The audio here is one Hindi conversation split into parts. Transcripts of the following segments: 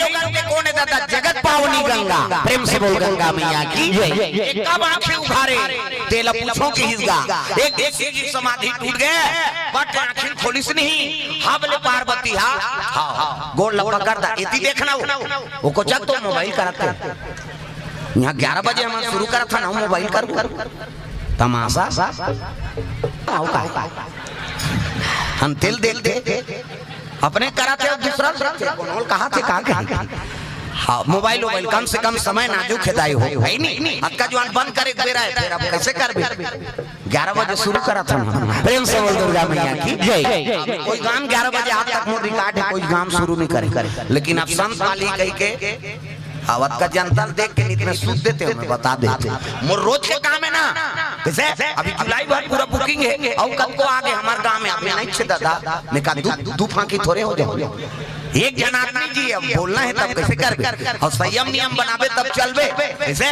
लोगों के कौन है दादा जगत पावनी गंगा प्रेम से बोल गंगा मैया की जय। कब आंखें उभारे तेल पूछों की हिस्सा एक देसी जी समाधि टूट गए बट आंखें खोलिस नहीं हबले पार्वती हा गोल लपा करता इति देखना वो को जग तो मोबाइल करते यहाँ 11 बजे हम शुरू करा था ना मोबाइल कर तमाशा हम तेल देखते अपने करा थे दूसरा कहा थे कहा हाँ मोबाइल कम से कम समय नाजुक है हो है नहीं अक्का जो बंद करे बेरा है फिर अब कैसे कर 11 बजे शुरू करा था प्रेम से बोल दुर्गा मैया की जय। कोई गान 11 बजे आज तक मोर रिकॉर्ड है कोई गान शुरू नहीं करे लेकिन अब संत वाली कह के आवत का जनता देख के इतने सूद देते हो मैं बता देते मोर रोज के काम है ना कैसे अभी जुलाई भर पूरा बुकिंग है और कब को आगे हमारे गांव में आपने नहीं छे दादा मैं कहा दू फांकी थोड़े हो जाओ एक जनार्दनी जी अब बोलना है तब कैसे कर और संयम नियम बनाबे तब चलबे कैसे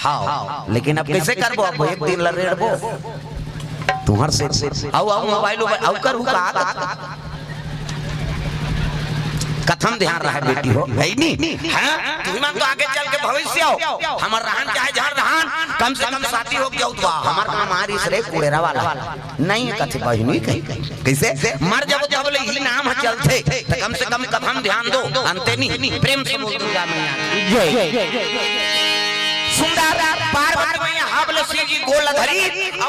हाँ लेकिन अब कैसे करबो अब एक दिन लड़बो तुम्हार से आओ मोबाइल आओ कर का कथम ध्यान रहा बेटी हो है नहीं हां तुम मान तो आगे चल के भविष्य हो हमर रहन चाहे जहां रहन कम से कम शादी हो गया तो हमर हमारी सरे कुड़ेरा वाला नहीं कथे बहिनी कैसे मर जब जब ले ही नाम चलते तो कम से कम कथम ध्यान दो अंते नहीं प्रेम से बोल दुर्गा मैया जय। सुंदर पार्वती मैया हाबले शिव जी गोल धरी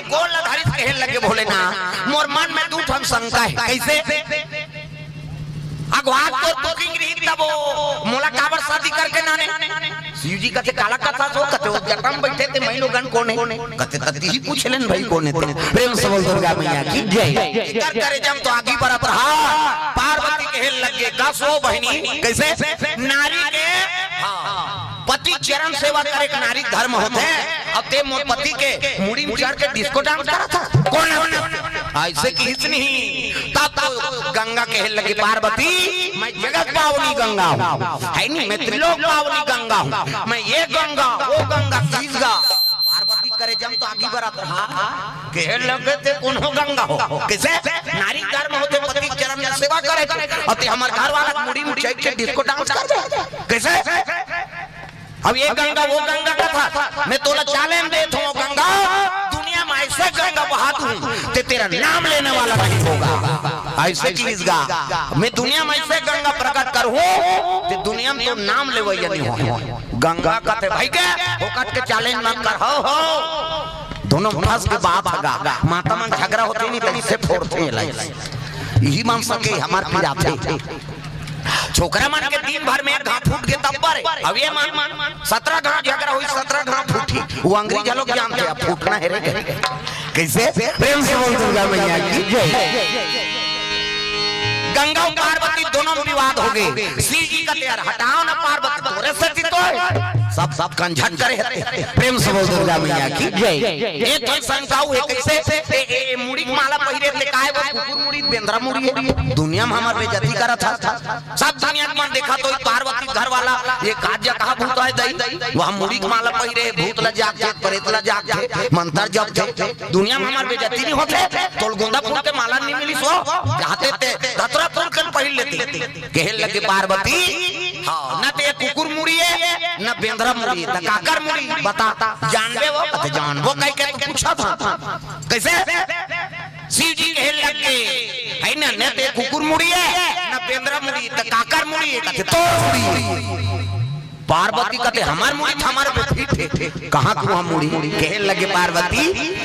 अब गोल धरी कहे लगे भोले ना मोर मन में दू ठन शंका है कैसे अगवात तो बुकिंग रही तब मोला काबर शादी करके नाने शिव जी कथे काला कथा सो कथे वो जटम बैठे थे महीनों गन कौन है कथे तती ही पूछ लेन भाई कौन है प्रेम से बोल दुर्गा मैया की जय। कर करे जम तो आगे बराबर हां पार्वती कहे लगे का सो बहनी कैसे नारी के पति चरण सेवा करे का नारी धर्म होते हैं अब ते मोर पति के मुड़ी मुचार के डिस्को डांस करा था कौन है ऐसे किस नहीं तब तो गंगा कहे लगी पार्वती मैं जगत पावनी गंगा हूँ है नहीं मैं त्रिलोक पावनी गंगा हूँ मैं ये गंगा वो गंगा किसगा पार्वती करे जम तो आगे बराबर हाँ कहे लगे थे कौन हो गंगा हो कैसे नारी धर्म होते पति चरण सेवा करे और हमारे घर वाला मुड़ी मुचार के डिस्को डांस कर कैसे अब ये गंगा वो गंगा का था मैं तोला चैलेंज देता हूँ गंगा दुनिया में ऐसे गंगा बहा दूं ते तेरा नाम लेने वाला नहीं होगा ऐसे चीजगा मैं दुनिया में ऐसे गंगा प्रकट करूं ते दुनिया में तो नाम ले वही नहीं हो गंगा का थे भाई के वो कट के चैलेंज मत कर हो दोनों फंस के बात होगा माता मन झगड़ा होते नहीं तो इससे फोड़ते हैं यही मान सके हमारे फिर आते छोकरा मान के दिन भर में घाट फूट गए तब पर अब ये मान 17 घाट झगड़ा हुई 17 घाट फूटी वो अंग्रेज लोग जानते हैं फूटना है रे कैसे प्रेम से बोल दुर्गा मैया की जय। गंगा और पार्वती दोनों विवाद हो गए शिव जी का तेर हटाओ ना पार्वती तोरे सती तो सब कंझट करे प्रेम से बोल दुर्गा मैया की जय। एक तो शंकाऊ है कैसे मुड़ी माला पहिरे ले काहे वो कुकुर मुड़ी बेंद्रा मुड़ी है दुनिया में हमार बेइज्जती करा था सब दुनिया में देखा तो पार्वती घर वाला ये काज कहा भूत है दई वहां मुड़ी माला पहिरे भूत ल जाग के प्रेत ल जाग के मंत्र जप थे दुनिया में हमार बेइज्जती नहीं होते तोल गोंदा फूल के माला नहीं मिली सो चाहते थे धतरा फूल के पहिर लेती कहे लगे पार्वती हां न ते कुकुर मुड़ी है न बेंद्रा मुड़ी है काकर मुड़ी बता जानबे वो कते जानबो कह के पूछा था कैसे शिव जी कहे लगे है ना न ते कुकुर मुड़ी है न बेंद्रा मुड़ी त काकर मुड़ी है कते तो मुड़ी पार्वती कहते हमार मुड़ी हमारे पे फिट कहां को हम मुड़ी कहे लगे पार्वती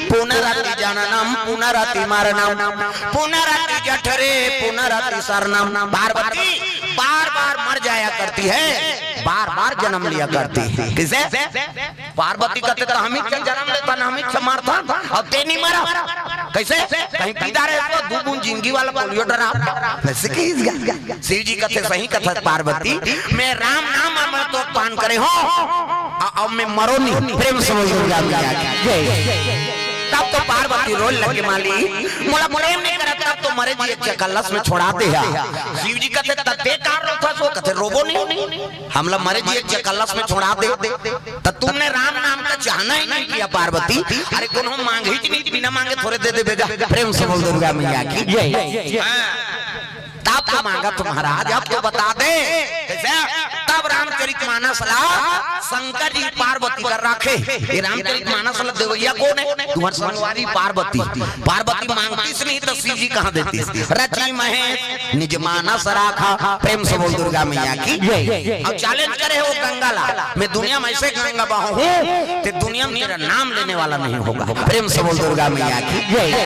पुनराति जाननम पुनराति मारनम पुनराति जठरे पुनराति सरनम पार्वती बार-बार मर जाया करती है बार-बार जन्म लिया करती है किसे पार्वती कहते तो हम ही जन्म लेता ना हम ही मारता अब ते नहीं मरा कैसे कहीं पीदा रहे तो दो बूंद जिंदगी वाला पोलियो डरा वैसे की शिव जी कहते सही कथा पार्वती मैं राम नाम में तो पान करे हो अब मैं मरो नहीं प्रेम से बोल दुर्गा मैया जय। तब तो पार्वती रोल लगे माली मोला प्रेम नहीं करता तब तो मरे जी एक कलश में छोड़ाते हैं शिव जी कहते तते कार रोता सो कहते रोबो नहीं हमला मरे जी एक कलश में छोड़ा दे तो तुमने राम नाम का चाहना ही नहीं किया पार्वती अरे कौन हम मांगे ही नहीं बिना मांगे थोड़े दे दे बेगा प्रेम से बोल दुर्गा मैया की जय। तब तो मांगा तो महाराज अब तो बता दे कैसे तब रामचरितमानस ला शंकर जी पार्वती कर रखे। ये रामचरितमानस ला देवैया कौन है? तुम्हारी संगवारी पार्वती। पार्वती मांगती नहीं तो सीजी कहाँ देती? रची महेश निज मानस राखा। प्रेम से बोल दुर्गा मैया की। अब चैलेंज करे हो गंगा ला, मैं दुनिया में ऐसे गंगा बहा हूँ ते दुनिया में तेरा नाम लेने वाला नहीं होगा। प्रेम से बोल दुर्गा मैया की।